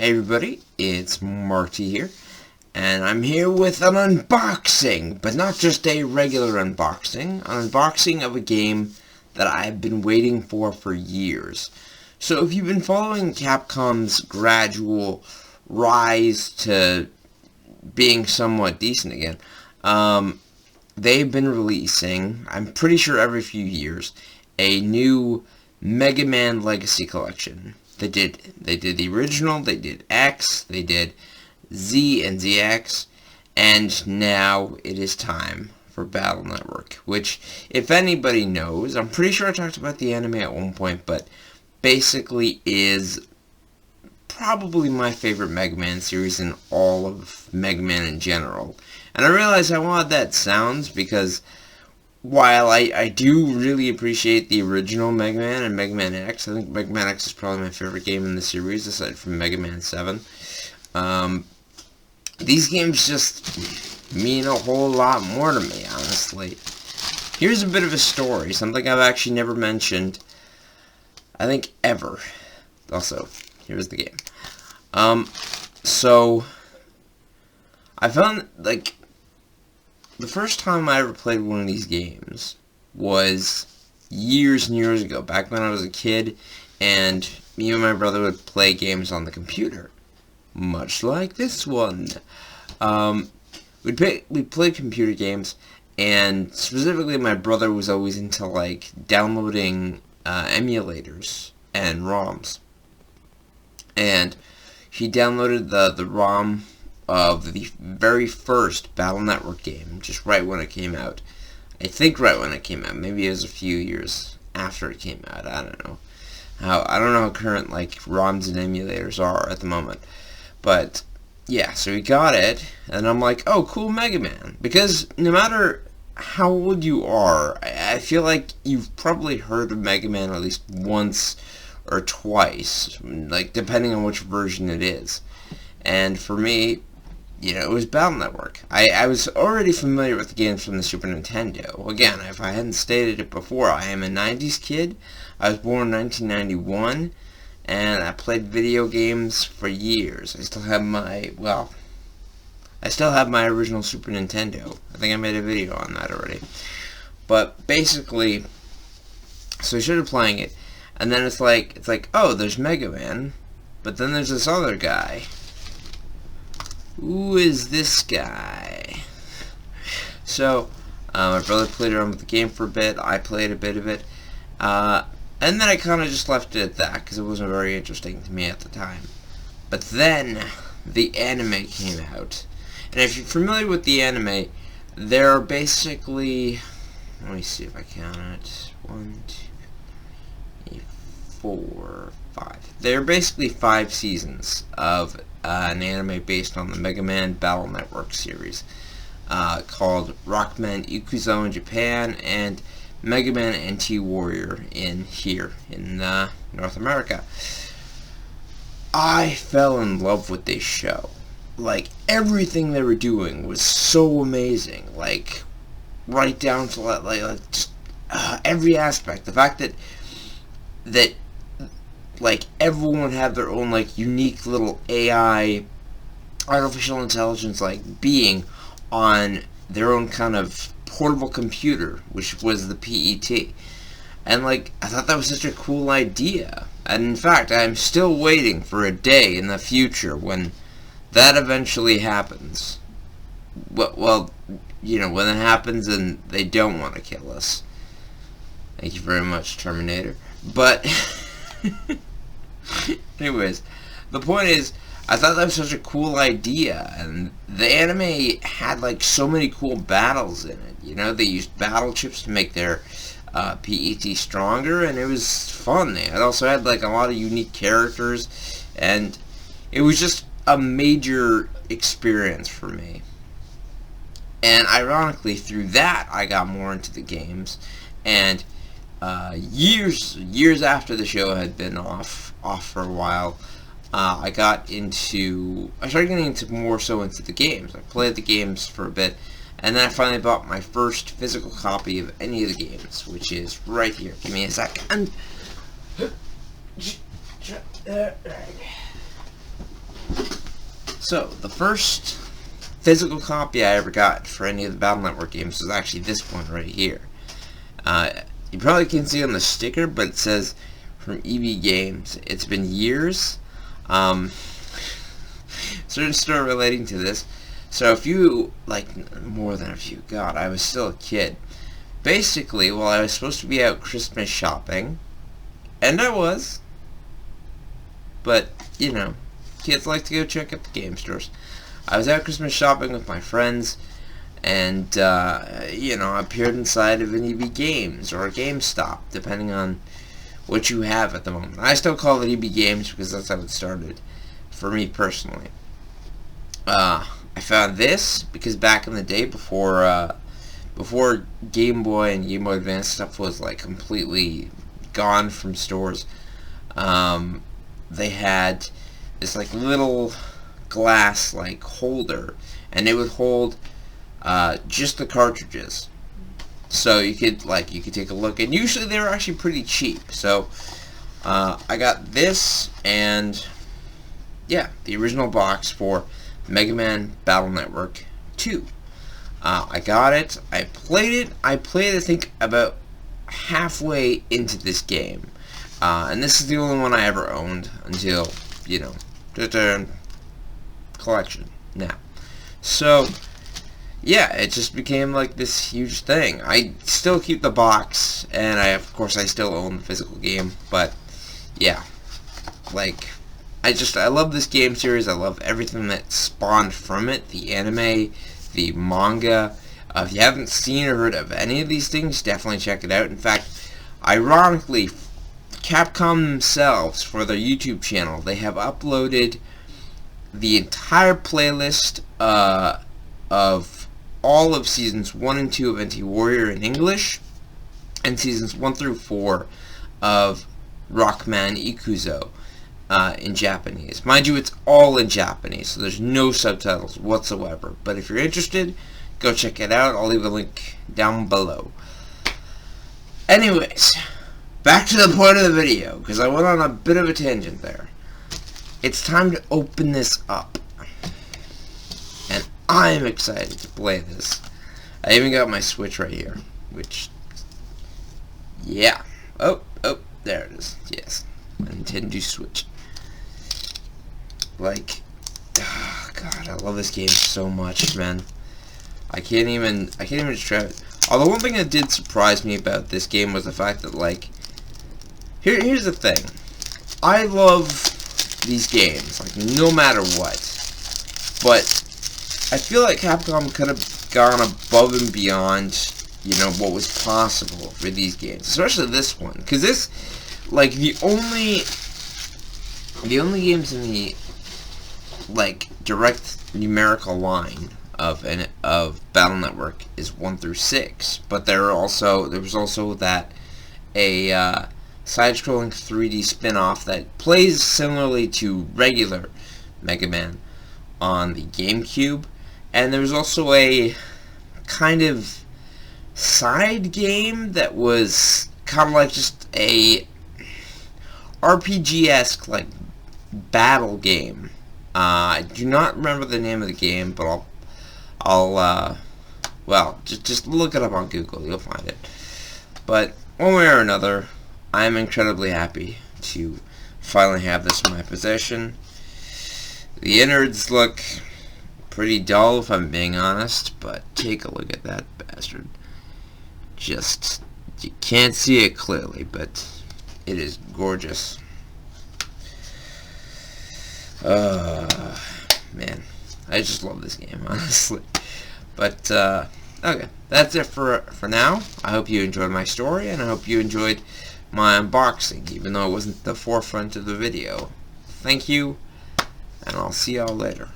Hey everybody, it's Marty here, and I'm here with an unboxing, but not just a regular unboxing, an unboxing of a game that I've been waiting for years. So if you've been following Capcom's gradual rise to being somewhat decent again, they've been releasing, I'm pretty sure every few years, a new Megaman Legacy Collection. They did the original, they did X, they did Z and ZX, and now it is time for Battle Network, which, if anybody knows, I'm pretty sure I talked about the anime at one point, but basically is probably my favorite Mega Man series in all of Mega Man in general. And I realized how odd that sounds, because while I do really appreciate the original Mega Man and Mega Man X, I think Mega Man X is probably my favorite game in the series, aside from Mega Man 7. These games just mean a whole lot more to me, honestly. Here's a bit of a story, something I've actually never mentioned, I think, ever. Also, here's the game. So, I found, like, the first time I ever played one of these games was years and years ago, back when I was a kid, and me and my brother would play games on the computer, much like this one. We'd play computer games, and specifically my brother was always into, like, downloading emulators and ROMs. And he downloaded the ROM of the very first Battle Network game, just right when it came out. I think right when it came out. Maybe it was a few years after it came out. I don't know. I don't know how current, like, ROMs and emulators are at the moment. But, yeah, so we got it, and I'm like, oh, cool, Mega Man. Because no matter how old you are, I feel like you've probably heard of Mega Man at least once or twice, like, depending on which version it is. And for me, you know, it was Battle Network. I was already familiar with the games from the Super Nintendo. Again, if I hadn't stated it before, I am a 90s kid. I was born in 1991, and I played video games for years. I still have my original Super Nintendo. I think I made a video on that already. But basically, so I started playing it, and then it's like, oh, there's Mega Man, but then there's this other guy. Who is this guy? So, my brother played around with the game for a bit, I played a bit of it, and then I kind of just left it at that, because it wasn't very interesting to me at the time. But then, the anime came out, and if you're familiar with the anime, there are basically, let me see if I count it, 1, 2, 3, 4, 5. There are basically 5 seasons of an anime based on the Mega Man Battle Network series, called Rockman Ikuzo in Japan and Mega Man NT Warrior in North America. I fell in love with this show. Like, everything they were doing was so amazing. Like, right down to like just every aspect. The fact that like, everyone had their own, like, unique little AI, artificial intelligence, like, being on their own kind of portable computer, which was the PET. And, like, I thought that was such a cool idea. And, in fact, I'm still waiting for a day in the future when that eventually happens. Well, you know, when it happens and they don't want to kill us. Thank you very much, Terminator. But anyways, the point is, I thought that was such a cool idea, and the anime had, like, so many cool battles in it. You know, they used battle chips to make their PET stronger, and it was fun. It also had, like, a lot of unique characters, and it was just a major experience for me. And ironically, through that, I got more into the games, and years after the show had been off for a while, I started getting more so into the games. I played the games for a bit, and then I finally bought my first physical copy of any of the games, which is right here. Give me a second. So, the first physical copy I ever got for any of the Battle Network games was actually this one right here. You probably can't see on the sticker, but it says from EB Games. It's been years. Certain story relating to this. So a few, like more than a few, God, I was still a kid. Basically, while I was supposed to be out Christmas shopping, and I was, but, you know, kids like to go check out the game stores. I was out Christmas shopping with my friends, and, you know, I appeared inside of an EB Games, or a GameStop, depending on what you have at the moment. I still call it EB Games because that's how it started, for me personally. I found this because back in the day, before Game Boy and Game Boy Advance stuff was like completely gone from stores, they had this like little glass like holder, and it would hold just the cartridges. So you could take a look, and usually they were actually pretty cheap. So I got this, and yeah, the original box for Megaman Battle Network 2. I got it. I played it. I think about halfway into this game, and this is the only one I ever owned until, you know, the collection now. So yeah, it just became like this huge thing. I still keep the box, and of course I still own the physical game, but yeah, like, I love this game series. I love everything that spawned from it, the anime, the manga. If you haven't seen or heard of any of these things, definitely check it out. In fact, ironically, Capcom themselves, for their YouTube channel, they have uploaded the entire playlist of all of Seasons 1 and 2 of NT Warrior in English, and Seasons 1 through 4 of Rockman Ikuzo in Japanese. Mind you, it's all in Japanese, so there's no subtitles whatsoever. But if you're interested, go check it out. I'll leave a link down below. Anyways, back to the point of the video, because I went on a bit of a tangent there. It's time to open this up, and I'm excited to play this. I even got my Switch right here, which, yeah. Oh, there it is. Yes, my Nintendo Switch. Like, oh God, I love this game so much, man. I can't even describe it. Although one thing that did surprise me about this game was the fact that, like, here's the thing. I love these games, like, no matter what. But I feel like Capcom could have gone above and beyond, you know, what was possible for these games, especially this one, because this, like, the only games in the, like, direct numerical line of Battle Network is 1 through 6, but there was also that side-scrolling 3D spin-off that plays similarly to regular Mega Man on the GameCube, and there was also a kind of side game that was kind of like just a RPG-esque, like, battle game. I do not remember the name of the game, but well, just look it up on Google, you'll find it. But one way or another, I'm incredibly happy to finally have this in my possession. The innards look pretty dull, if I'm being honest, but take a look at that bastard. Just, you can't see it clearly, but it is gorgeous. Man, I just love this game, honestly. But, okay, that's it for now. I hope you enjoyed my story, and I hope you enjoyed my unboxing, even though it wasn't the forefront of the video. Thank you, and I'll see y'all later.